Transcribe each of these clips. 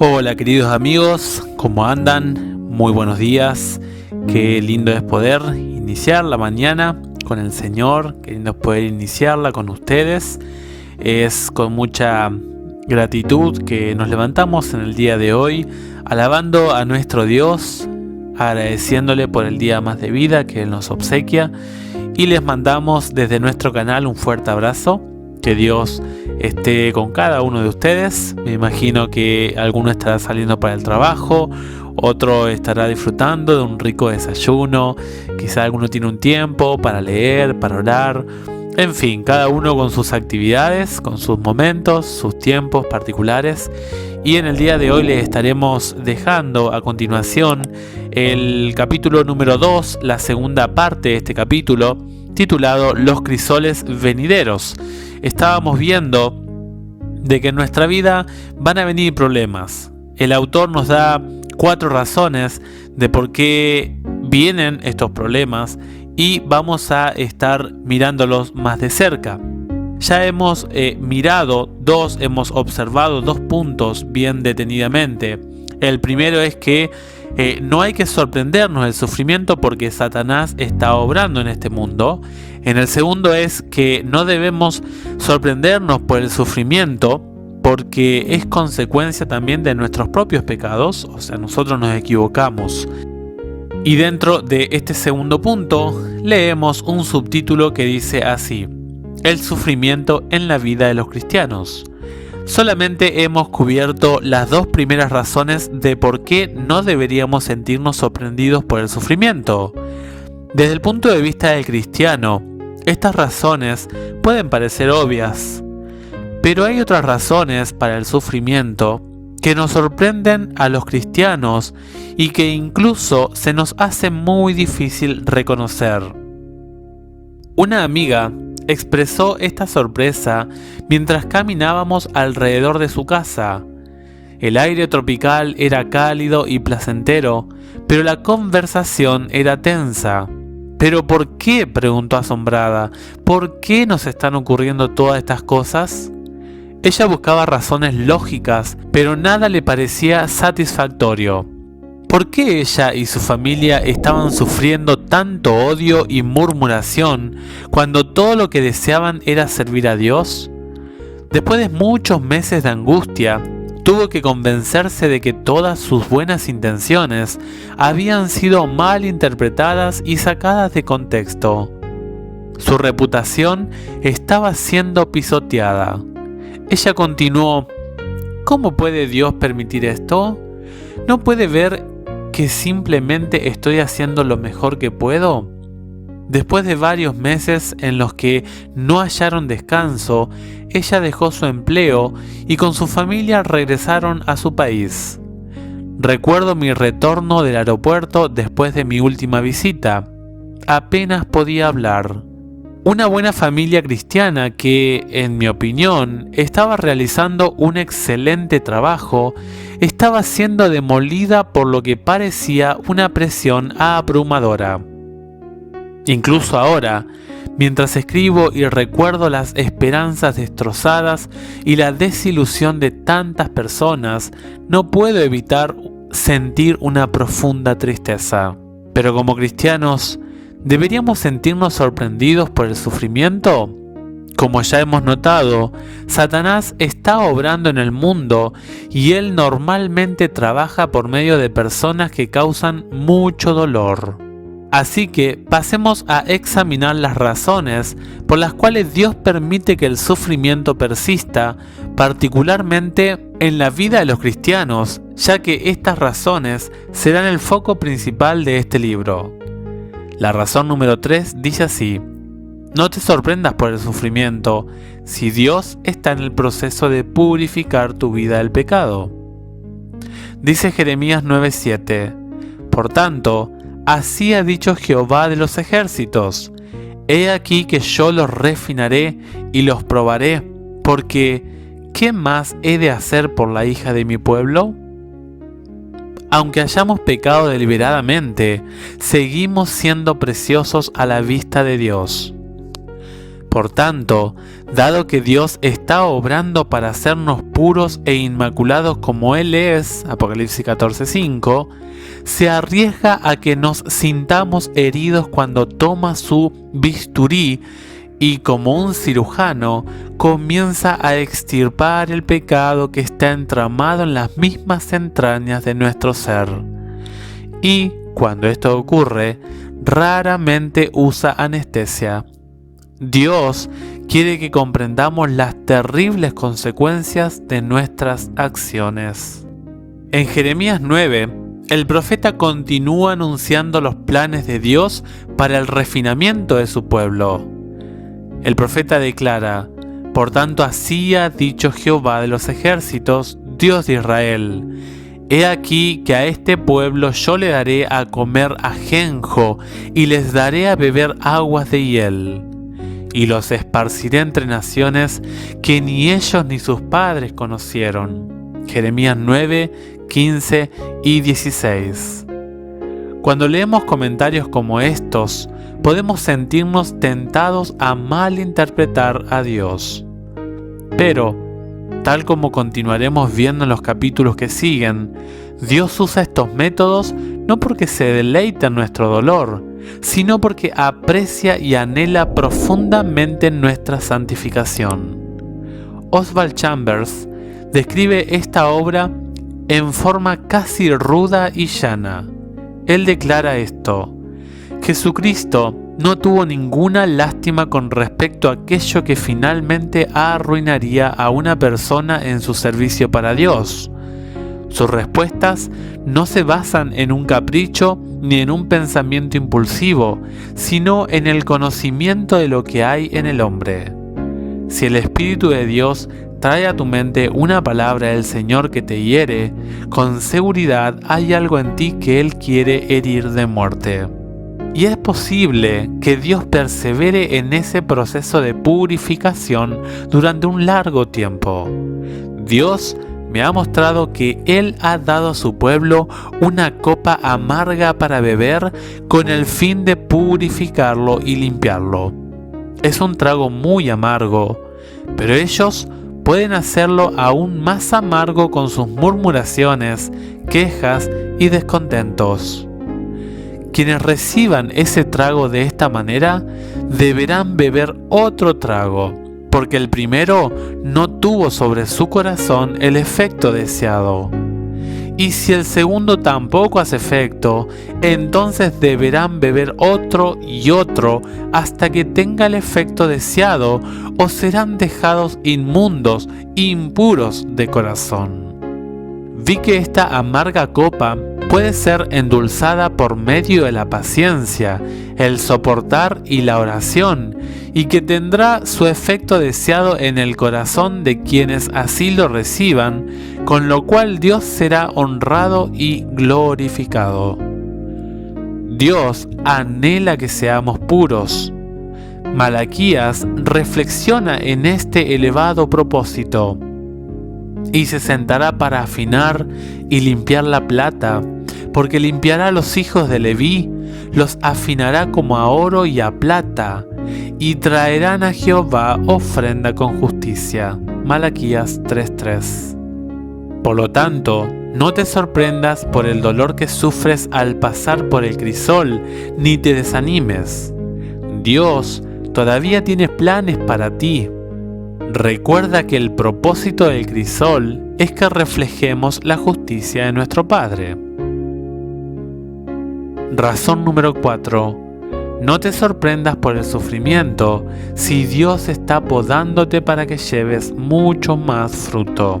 Hola queridos amigos, ¿cómo andan? Muy buenos días. Qué lindo es poder iniciar la mañana con el Señor, qué lindo es poder iniciarla con ustedes. Es con mucha gratitud que nos levantamos en el día de hoy, alabando a nuestro Dios, agradeciéndole por el día más de vida que Él nos obsequia, y les mandamos desde nuestro canal un fuerte abrazo. Que Dios esté con cada uno de ustedes. Me imagino que alguno estará saliendo para el trabajo, otro estará disfrutando de un rico desayuno, quizá alguno tiene un tiempo para leer, para orar. En fin, cada uno con sus actividades, con sus momentos, sus tiempos particulares. Y en el día de hoy les estaremos dejando a continuación el capítulo número 2, la segunda parte de este capítulo, titulado Los crisoles venideros. Estábamos viendo de que en nuestra vida van a venir problemas. El autor nos da 4 razones de por qué vienen estos problemas y vamos a estar mirándolos más de cerca. Ya hemos hemos observado 2 puntos bien detenidamente. El primero es que no hay que sorprendernos del sufrimiento porque Satanás está obrando en este mundo. En el segundo es que no debemos sorprendernos por el sufrimiento porque es consecuencia también de nuestros propios pecados, o sea, nosotros nos equivocamos. Y dentro de este segundo punto leemos un subtítulo que dice así: el sufrimiento en la vida de los cristianos. Solamente hemos cubierto las 2 primeras razones de por qué no deberíamos sentirnos sorprendidos por el sufrimiento. Desde el punto de vista del cristiano, estas razones pueden parecer obvias, pero hay otras razones para el sufrimiento que nos sorprenden a los cristianos y que incluso se nos hace muy difícil reconocer. Una amiga expresó esta sorpresa mientras caminábamos alrededor de su casa. El aire tropical era cálido y placentero, pero la conversación era tensa. ¿Pero por qué?, preguntó asombrada. ¿Por qué nos están ocurriendo todas estas cosas? Ella buscaba razones lógicas, pero nada le parecía satisfactorio. ¿Por qué ella y su familia estaban sufriendo tanto odio y murmuración cuando todo lo que deseaban era servir a Dios? Después de muchos meses de angustia, tuvo que convencerse de que todas sus buenas intenciones habían sido mal interpretadas y sacadas de contexto. Su reputación estaba siendo pisoteada. Ella continuó: ¿cómo puede Dios permitir esto? ¿No puede ver que simplemente estoy haciendo lo mejor que puedo? Después de varios meses en los que no hallaron descanso, ella dejó su empleo y con su familia regresaron a su país. Recuerdo mi retorno del aeropuerto después de mi última visita. Apenas podía hablar. Una buena familia cristiana que, en mi opinión, estaba realizando un excelente trabajo, estaba siendo demolida por lo que parecía una presión abrumadora. Incluso ahora, mientras escribo y recuerdo las esperanzas destrozadas y la desilusión de tantas personas, no puedo evitar sentir una profunda tristeza. Pero como cristianos, ¿deberíamos sentirnos sorprendidos por el sufrimiento? Como ya hemos notado, Satanás está obrando en el mundo y él normalmente trabaja por medio de personas que causan mucho dolor. Así que pasemos a examinar las razones por las cuales Dios permite que el sufrimiento persista, particularmente en la vida de los cristianos, ya que estas razones serán el foco principal de este libro. La razón número 3 dice así: no te sorprendas por el sufrimiento si Dios está en el proceso de purificar tu vida del pecado. Dice Jeremías 9:7: por tanto, así ha dicho Jehová de los ejércitos: he aquí que yo los refinaré y los probaré, porque ¿qué más he de hacer por la hija de mi pueblo? Aunque hayamos pecado deliberadamente, seguimos siendo preciosos a la vista de Dios. Por tanto, dado que Dios está obrando para hacernos puros e inmaculados como Él es, Apocalipsis 14:5, se arriesga a que nos sintamos heridos cuando toma su bisturí y como un cirujano comienza a extirpar el pecado que está entramado en las mismas entrañas de nuestro ser. Y, cuando esto ocurre, raramente usa anestesia. Dios quiere que comprendamos las terribles consecuencias de nuestras acciones. En Jeremías 9, el profeta continúa anunciando los planes de Dios para el refinamiento de su pueblo. El profeta declara: por tanto así ha dicho Jehová de los ejércitos, Dios de Israel: he aquí que a este pueblo yo le daré a comer ajenjo y les daré a beber aguas de hiel. Y los esparciré entre naciones que ni ellos ni sus padres conocieron. Jeremías 9, 15 y 16. Cuando leemos comentarios como estos, podemos sentirnos tentados a malinterpretar a Dios. Pero, tal como continuaremos viendo en los capítulos que siguen, Dios usa estos métodos no porque se deleita en nuestro dolor, sino porque aprecia y anhela profundamente nuestra santificación. Oswald Chambers describe esta obra en forma casi ruda y llana. Él declara esto: Jesucristo no tuvo ninguna lástima con respecto a aquello que finalmente arruinaría a una persona en su servicio para Dios. Sus respuestas no se basan en un capricho ni en un pensamiento impulsivo, sino en el conocimiento de lo que hay en el hombre. Si el Espíritu de Dios trae a tu mente una palabra del Señor que te hiere, con seguridad hay algo en ti que Él quiere herir de muerte. Y es posible que Dios persevere en ese proceso de purificación durante un largo tiempo. Dios me ha mostrado que Él ha dado a su pueblo una copa amarga para beber con el fin de purificarlo y limpiarlo. Es un trago muy amargo, pero ellos pueden hacerlo aún más amargo con sus murmuraciones, quejas y descontentos. Quienes reciban ese trago de esta manera deberán beber otro trago, porque el primero no tuvo sobre su corazón el efecto deseado. Y si el segundo tampoco hace efecto, entonces deberán beber otro y otro hasta que tenga el efecto deseado, o serán dejados inmundos, impuros de corazón. Vi que esta amarga copa puede ser endulzada por medio de la paciencia, el soportar y la oración, y que tendrá su efecto deseado en el corazón de quienes así lo reciban, con lo cual Dios será honrado y glorificado. Dios anhela que seamos puros. Malaquías reflexiona en este elevado propósito: y se sentará para afinar y limpiar la plata, porque limpiará a los hijos de Leví, los afinará como a oro y a plata, y traerán a Jehová ofrenda con justicia. Malaquías 3:3. Por lo tanto, no te sorprendas por el dolor que sufres al pasar por el crisol, ni te desanimes. Dios todavía tiene planes para ti. Recuerda que el propósito del crisol es que reflejemos la justicia de nuestro Padre. Razón número 4. No te sorprendas por el sufrimiento si Dios está podándote para que lleves mucho más fruto.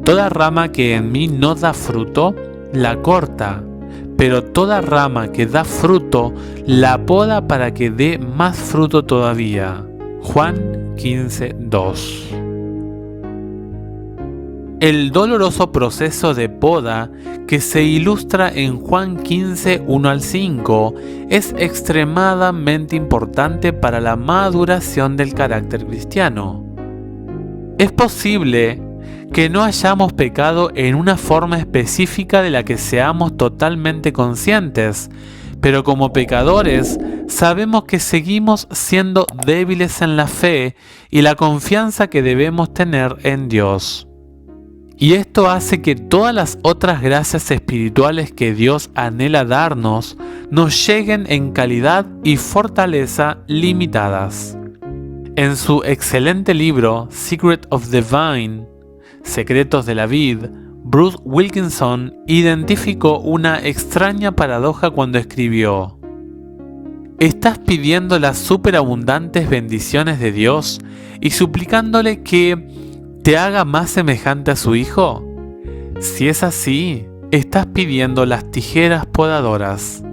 Toda rama que en mí no da fruto, la corta, pero toda rama que da fruto, la poda para que dé más fruto todavía. Juan 15:2. El doloroso proceso de poda que se ilustra en Juan 15:1 al 5 es extremadamente importante para la maduración del carácter cristiano. Es posible que no hayamos pecado en una forma específica de la que seamos totalmente conscientes, pero como pecadores sabemos que seguimos siendo débiles en la fe y la confianza que debemos tener en Dios. Y esto hace que todas las otras gracias espirituales que Dios anhela darnos nos lleguen en calidad y fortaleza limitadas. En su excelente libro Secret of the Vine, Secretos de la Vid, Bruce Wilkinson identificó una extraña paradoja cuando escribió: ¿estás pidiendo las superabundantes bendiciones de Dios y suplicándole que te haga más semejante a su Hijo? Si es así, estás pidiendo las tijeras podadoras.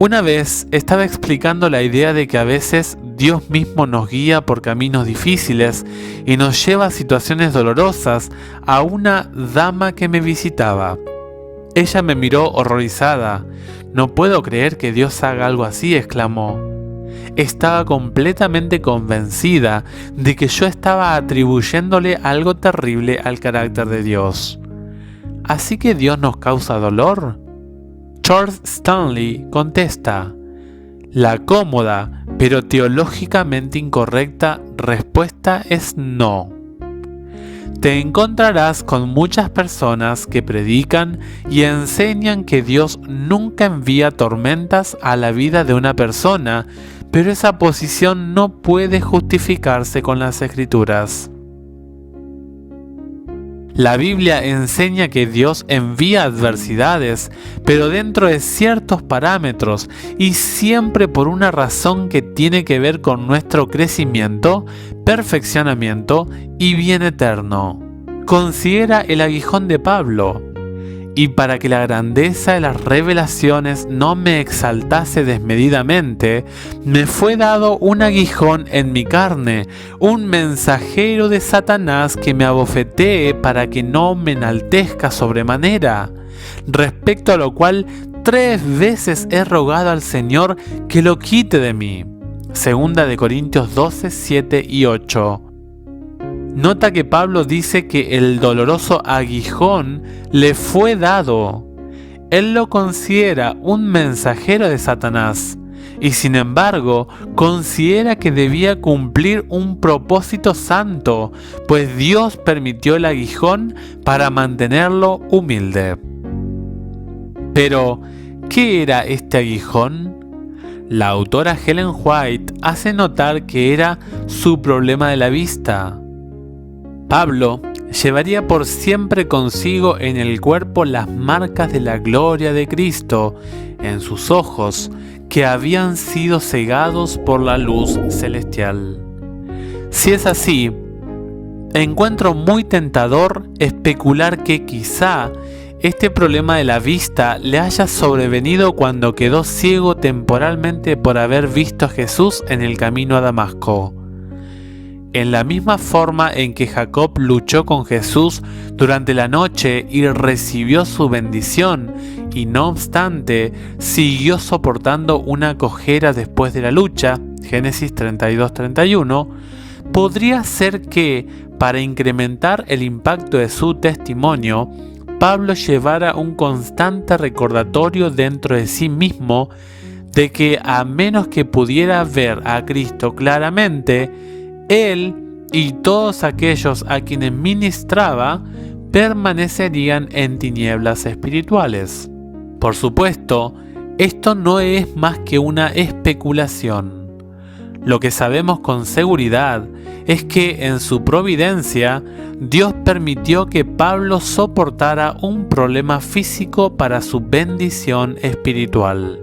Una vez estaba explicando la idea de que a veces Dios mismo nos guía por caminos difíciles y nos lleva a situaciones dolorosas a una dama que me visitaba. Ella me miró horrorizada. «No puedo creer que Dios haga algo así», exclamó. Estaba completamente convencida de que yo estaba atribuyéndole algo terrible al carácter de Dios. ¿Así que Dios nos causa dolor? Charles Stanley contesta: la cómoda, pero teológicamente incorrecta respuesta es no. Te encontrarás con muchas personas que predican y enseñan que Dios nunca envía tormentas a la vida de una persona, pero esa posición no puede justificarse con las Escrituras. La Biblia enseña que Dios envía adversidades, pero dentro de ciertos parámetros y siempre por una razón que tiene que ver con nuestro crecimiento, perfeccionamiento y bien eterno. Considera el aguijón de Pablo. Y para que la grandeza de las revelaciones no me exaltase desmedidamente, me fue dado un aguijón en mi carne, un mensajero de Satanás que me abofetee para que no me enaltezca sobremanera. Respecto a lo cual 3 veces he rogado al Señor que lo quite de mí. 2 Corintios 12, 7 y 8. Nota que Pablo dice que el doloroso aguijón le fue dado. Él lo considera un mensajero de Satanás y sin embargo considera que debía cumplir un propósito santo, pues Dios permitió el aguijón para mantenerlo humilde. Pero, ¿qué era este aguijón? La autora Ellen White hace notar que era su problema de la vista. Pablo llevaría por siempre consigo en el cuerpo las marcas de la gloria de Cristo en sus ojos, que habían sido cegados por la luz celestial. Si es así, encuentro muy tentador especular que quizá este problema de la vista le haya sobrevenido cuando quedó ciego temporalmente por haber visto a Jesús en el camino a Damasco. En la misma forma en que Jacob luchó con Jesús durante la noche y recibió su bendición, y no obstante siguió soportando una cojera después de la lucha, Génesis 32-31, podría ser que, para incrementar el impacto de su testimonio, Pablo llevara un constante recordatorio dentro de sí mismo de que a menos que pudiera ver a Cristo claramente, él y todos aquellos a quienes ministraba permanecerían en tinieblas espirituales. Por supuesto, esto no es más que una especulación. Lo que sabemos con seguridad es que en su providencia Dios permitió que Pablo soportara un problema físico para su bendición espiritual.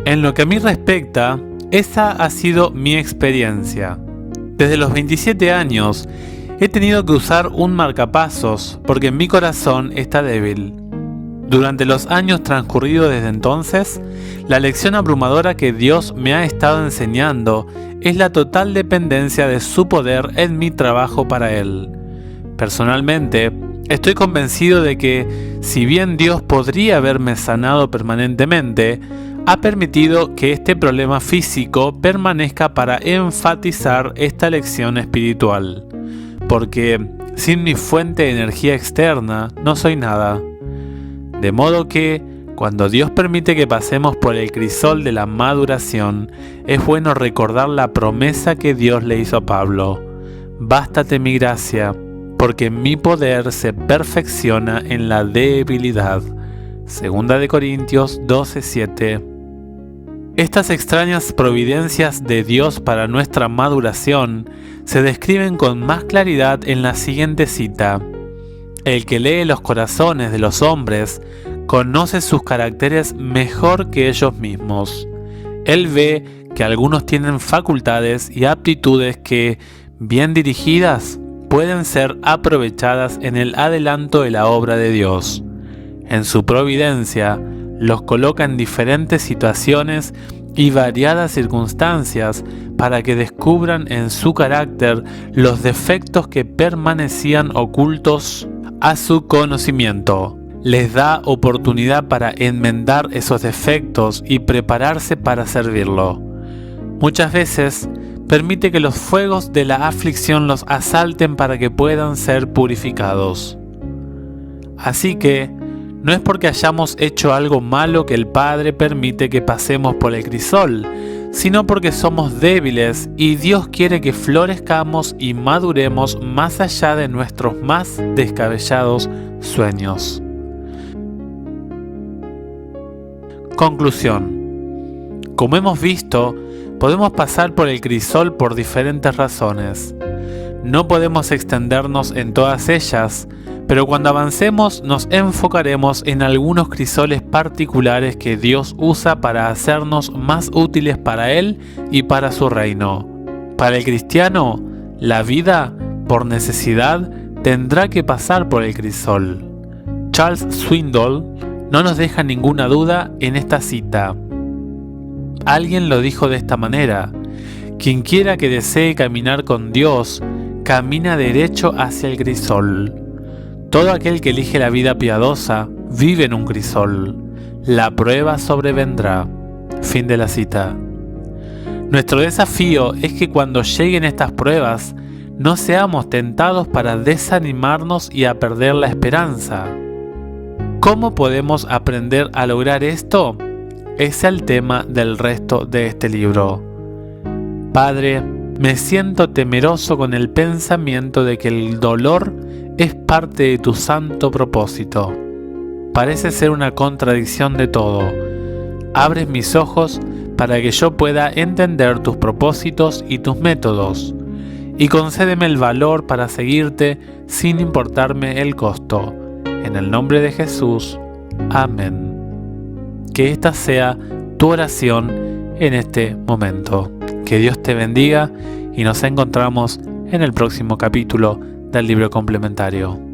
En lo que a mí respecta, esa ha sido mi experiencia. Desde los 27 años he tenido que usar un marcapasos porque mi corazón está débil. Durante los años transcurridos desde entonces, la lección abrumadora que Dios me ha estado enseñando es la total dependencia de su poder en mi trabajo para Él. Personalmente, estoy convencido de que, si bien Dios podría haberme sanado permanentemente, ha permitido que este problema físico permanezca para enfatizar esta lección espiritual, porque sin mi fuente de energía externa no soy nada. De modo que Cuando Dios permite que pasemos por el crisol de la maduración, es bueno recordar la promesa que Dios le hizo a Pablo. Bástate mi gracia, porque mi poder se perfecciona en la debilidad. 2 Corintios 12:7. Estas extrañas providencias de Dios para nuestra maduración se describen con más claridad en la siguiente cita. El que lee los corazones de los hombres conoce sus caracteres mejor que ellos mismos. Él ve que algunos tienen facultades y aptitudes que, bien dirigidas, pueden ser aprovechadas en el adelanto de la obra de Dios. En su providencia, los coloca en diferentes situaciones y variadas circunstancias para que descubran en su carácter los defectos que permanecían ocultos a su conocimiento. Les da oportunidad para enmendar esos defectos y prepararse para servirlo. Muchas veces permite que los fuegos de la aflicción los asalten para que puedan ser purificados. Así que no es porque hayamos hecho algo malo que el Padre permite que pasemos por el crisol, sino porque somos débiles y Dios quiere que florezcamos y maduremos más allá de nuestros más descabellados sueños. Conclusión. Como hemos visto, podemos pasar por el crisol por diferentes razones. No podemos extendernos en todas ellas, pero cuando avancemos nos enfocaremos en algunos crisoles particulares que Dios usa para hacernos más útiles para Él y para su reino. Para el cristiano, la vida, por necesidad, tendrá que pasar por el crisol. Charles Swindoll no nos deja ninguna duda en esta cita. Alguien lo dijo de esta manera: quien quiera que desee caminar con Dios, camina derecho hacia el crisol. Todo aquel que elige la vida piadosa vive en un crisol. La prueba sobrevendrá. Fin de la cita. Nuestro desafío es que cuando lleguen estas pruebas, no seamos tentados para desanimarnos y a perder la esperanza. ¿Cómo podemos aprender a lograr esto? Es el tema del resto de este libro. Padre, me siento temeroso con el pensamiento de que el dolor es parte de tu santo propósito. Parece ser una contradicción de todo. Abres mis ojos para que yo pueda entender tus propósitos y tus métodos, y concédeme el valor para seguirte sin importarme el costo. En el nombre de Jesús. Amén. Que esta sea tu oración en este momento. Que Dios te bendiga y nos encontramos en el próximo capítulo del libro complementario.